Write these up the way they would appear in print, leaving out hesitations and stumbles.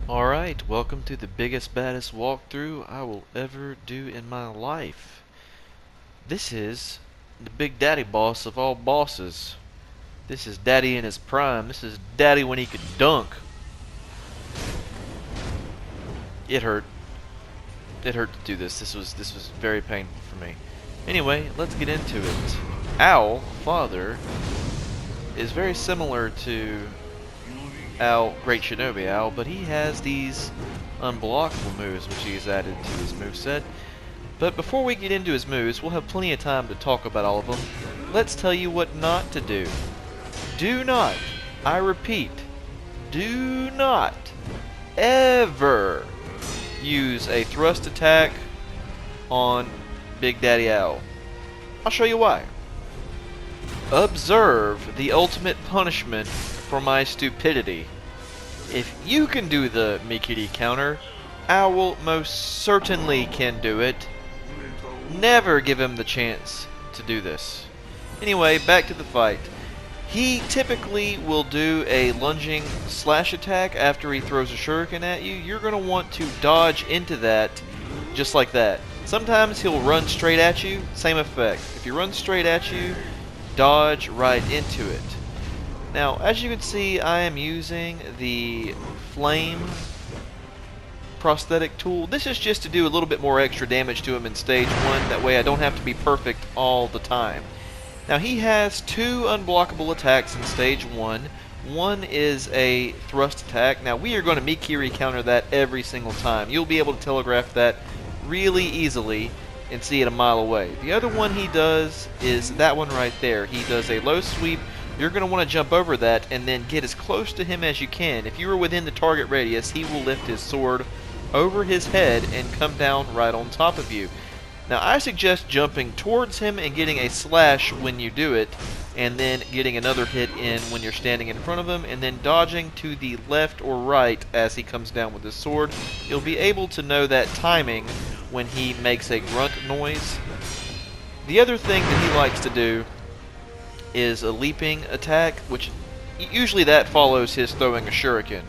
Alright, welcome to the biggest, baddest walkthrough I will ever do in my life. This is the Big Daddy boss of all bosses. This is Daddy in his prime. This is Daddy when he could dunk. It hurt. It hurt to do this. This was very painful for me. Anyway, let's get into it. Owl, father, is very similar to Owl, Great Shinobi Owl, but he has these unblockable moves which he has added to his moveset. But before we get into his moves, we'll have plenty of time to talk about all of them. Let's tell you what not to do. Do not, I repeat, do not ever use a thrust attack on Big Daddy Owl. I'll show you why. Observe the ultimate punishment for my stupidity. If you can do the Mikiri counter, Owl most certainly can do it. Never give him the chance to do this. Anyway, back to the fight. He typically will do a lunging slash attack after he throws a shuriken at you. You're going to want to dodge into that just like that. Sometimes he'll run straight at you, same effect. If he runs straight at you, dodge right into it. Now, as you can see, I am using the flame prosthetic tool. This is just to do a little bit more extra damage to him in stage 1. That way I don't have to be perfect all the time. Now, he has 2 unblockable attacks in stage 1. One is a thrust attack. Now, we are going to Mikiri counter that every single time. You'll be able to telegraph that really easily and see it a mile away. The other one he does is that one right there. He does a low sweep. You're going to want to jump over that and then get as close to him as you can. If you are within the target radius, he will lift his sword over his head and come down right on top of you. Now, I suggest jumping towards him and getting a slash when you do it, and then getting another hit in when you're standing in front of him, and then dodging to the left or right as he comes down with his sword. You'll be able to know that timing when he makes a grunt noise. The other thing that he likes to do is a leaping attack, which usually that follows his throwing a shuriken.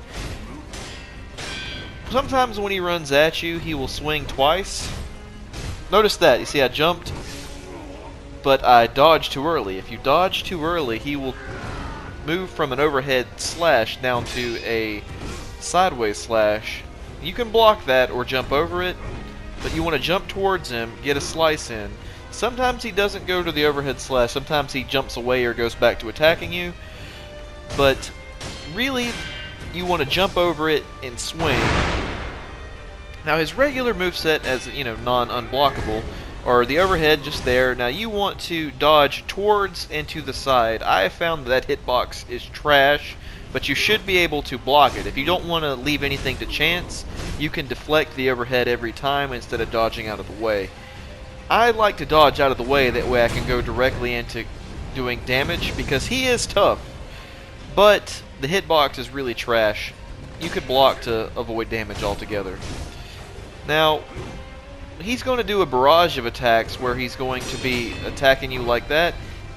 Sometimes when he runs at you, he will swing twice. Notice that. You see, I jumped, but I dodged too early. If you dodge too early, he will move from an overhead slash down to a sideways slash. You can block that or jump over it, but you want to jump towards him, get a slice in. Sometimes he doesn't go to the overhead slash, sometimes he jumps away or goes back to attacking you, but really you want to jump over it and swing. Now, his regular moveset, as non-unblockable, are the overhead just there. Now, you want to dodge towards and to the side. I have found that hitbox is trash, but you should be able to block it. If you don't want to leave anything to chance, you can deflect the overhead every time instead of dodging out of the way. I like to dodge out of the way, that way I can go directly into doing damage, because he is tough, but the hitbox is really trash. You could block to avoid damage altogether. Now, he's going to do a barrage of attacks where he's going to be attacking you like that.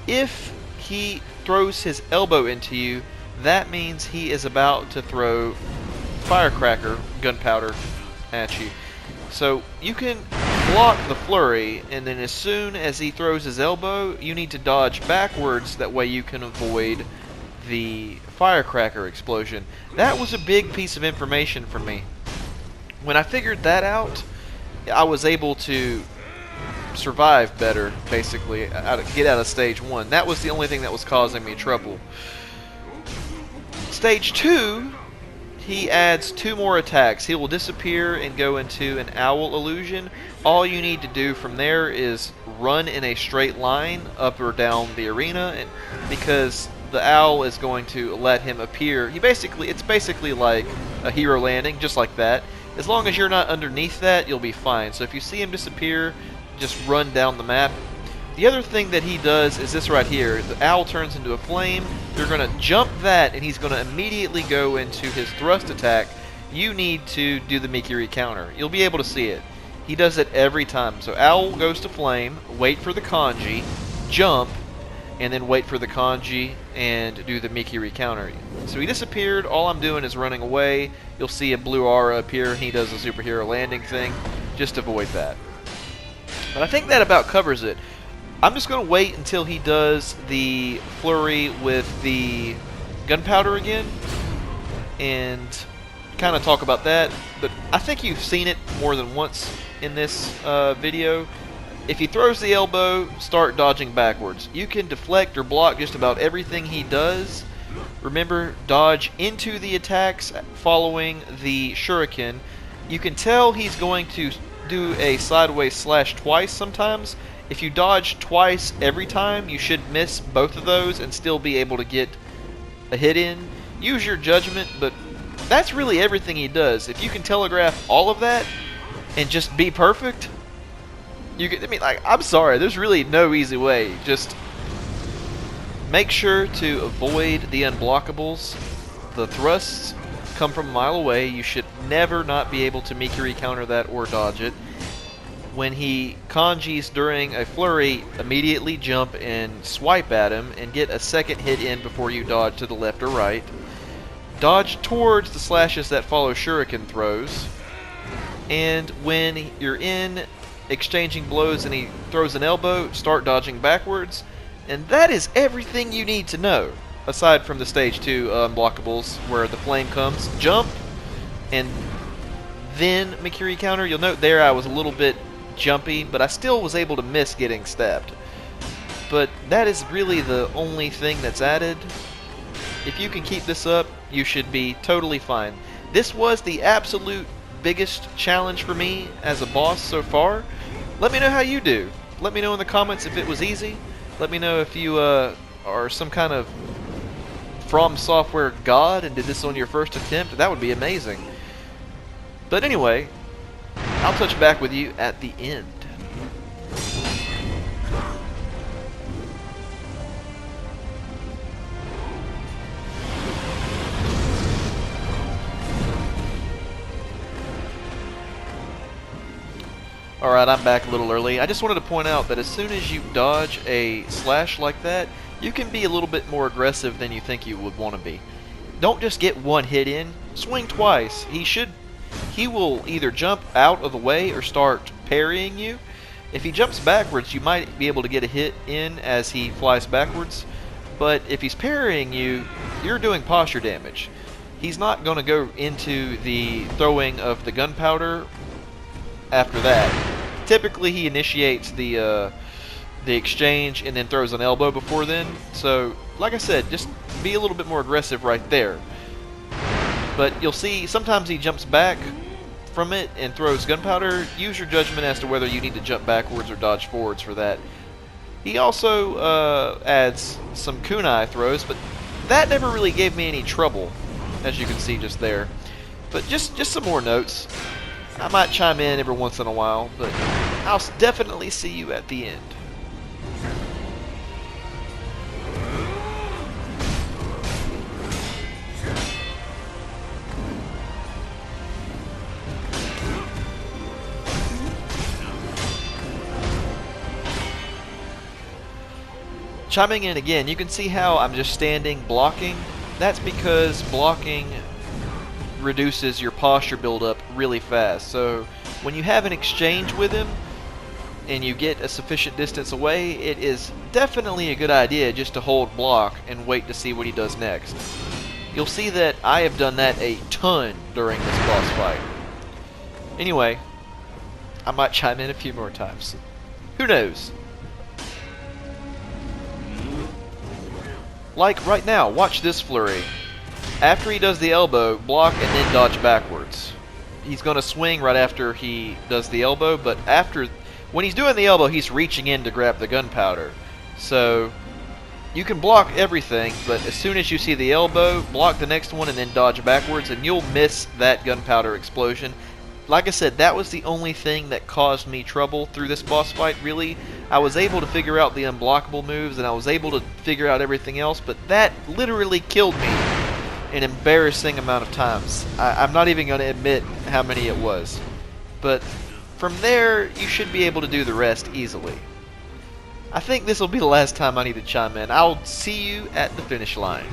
If he throws his elbow into you, that means he is about to throw firecracker, gunpowder, at you. So you can block the flurry, and then as soon as he throws his elbow, you need to dodge backwards. That way you can avoid the firecracker explosion. That was a big piece of information for me. When I figured that out, I was able to survive better, basically, get out of stage 1. That was the only thing that was causing me trouble. Stage 2, he adds 2 more attacks. He will disappear and go into an owl illusion. All you need to do from there is run in a straight line up or down the arena, and because the owl is going to let him appear. It's basically like a hero landing, just like that. As long as you're not underneath that, you'll be fine. So if you see him disappear, just run down the map. The other thing that he does is this right here. The owl turns into a flame. You're going to jump that, and he's going to immediately go into his thrust attack. You need to do the Mikiri counter. You'll be able to see it. He does it every time. So owl goes to flame, wait for the kanji, jump, and then wait for the kanji and do the Mikiri counter. So he disappeared. All I'm doing is running away. You'll see a blue aura appear and he does a superhero landing thing. Just avoid that. But I think that about covers it. I'm just going to wait until he does the flurry with the gunpowder again and kind of talk about that. But I think you've seen it more than once in this video. If he throws the elbow, start dodging backwards. You can deflect or block just about everything he does. Remember, dodge into the attacks following the shuriken. You can tell he's going to do a sideways slash twice sometimes. If you dodge twice every time, you should miss both of those and still be able to get a hit in. Use your judgment, but that's really everything he does. If you can telegraph all of that and just be perfect, you can, I mean, like, I'm sorry, there's really no easy way. Just make sure to avoid the unblockables. The thrusts come from a mile away. You should never not be able to Mikiri counter that or dodge it. When he kanjis during a flurry, immediately jump and swipe at him and get a second hit in before you dodge to the left or right. Dodge towards the slashes that follow shuriken throws. And when you're in exchanging blows and he throws an elbow, start dodging backwards. And that is everything you need to know, aside from the stage 2 unblockables where the flame comes. Jump and then Mikiri counter. You'll note there I was a little bit jumpy, but I still was able to miss getting stabbed. But that is really the only thing that's added. If you can keep this up, you should be totally fine. This was the absolute biggest challenge for me as a boss so far. Let me know how you do. Let me know in the comments if it was easy. Let me know if you are some kind of From Software god and did this on your first attempt. That would be amazing. But anyway, I'll touch back with you at the end. Alright, I'm back a little early. I just wanted to point out that as soon as you dodge a slash like that, you can be a little bit more aggressive than you think you would want to be. Don't just get one hit in, swing twice. He will either jump out of the way or start parrying you. If he jumps backwards, you might be able to get a hit in as he flies backwards. But if he's parrying you, you're doing posture damage. He's not going to go into the throwing of the gunpowder after that. Typically he initiates the exchange and then throws an elbow before then. So, like I said, just be a little bit more aggressive right there. But you'll see sometimes he jumps back from it and throws gunpowder. Use your judgment as to whether you need to jump backwards or dodge forwards for that. He also adds some kunai throws, but that never really gave me any trouble, as you can see just there. But just some more notes. I might chime in every once in a while, but I'll definitely see you at the end. Chiming in again, you can see how I'm just standing blocking. That's because blocking reduces your posture buildup really fast. So when you have an exchange with him and you get a sufficient distance away, it is definitely a good idea just to hold block and wait to see what he does next. You'll see that I have done that a ton during this boss fight. Anyway, I might chime in a few more times. Who knows? Like right now, watch this flurry. After he does the elbow, block and then dodge backwards. He's going to swing right after he does the elbow, but when he's doing the elbow, he's reaching in to grab the gunpowder. So you can block everything, but as soon as you see the elbow, block the next one and then dodge backwards, and you'll miss that gunpowder explosion. Like I said, that was the only thing that caused me trouble through this boss fight, really. I was able to figure out the unblockable moves, and I was able to figure out everything else, but that literally killed me an embarrassing amount of times. I'm not even going to admit how many it was. But from there, you should be able to do the rest easily. I think this will be the last time I need to chime in. I'll see you at the finish line.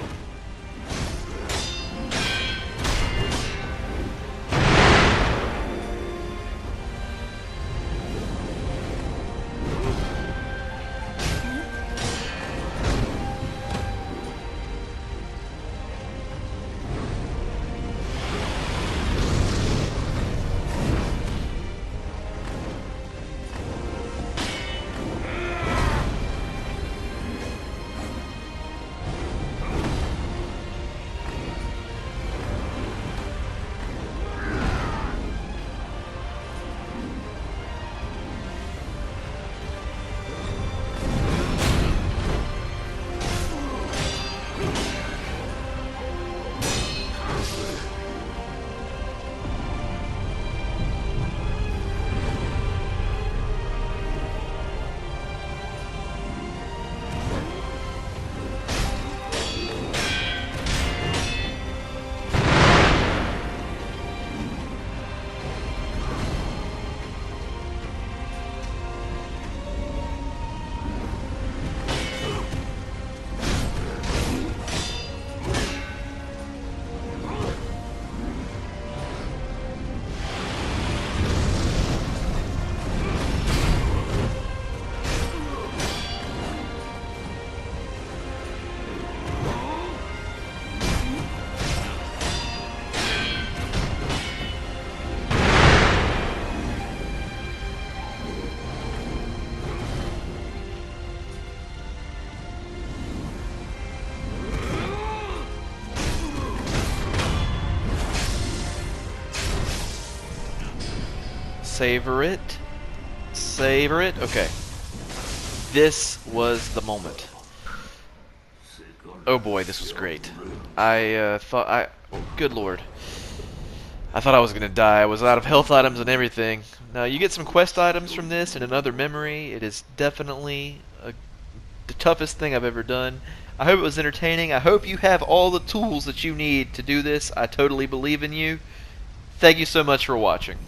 Savor it. Savor it. Okay. This was the moment. Oh boy, this was great. I thought oh, good lord. I thought I was gonna die. I was out of health items and everything. Now you get some quest items from this and another memory. It is definitely the toughest thing I've ever done. I hope it was entertaining. I hope you have all the tools that you need to do this. I totally believe in you. Thank you so much for watching.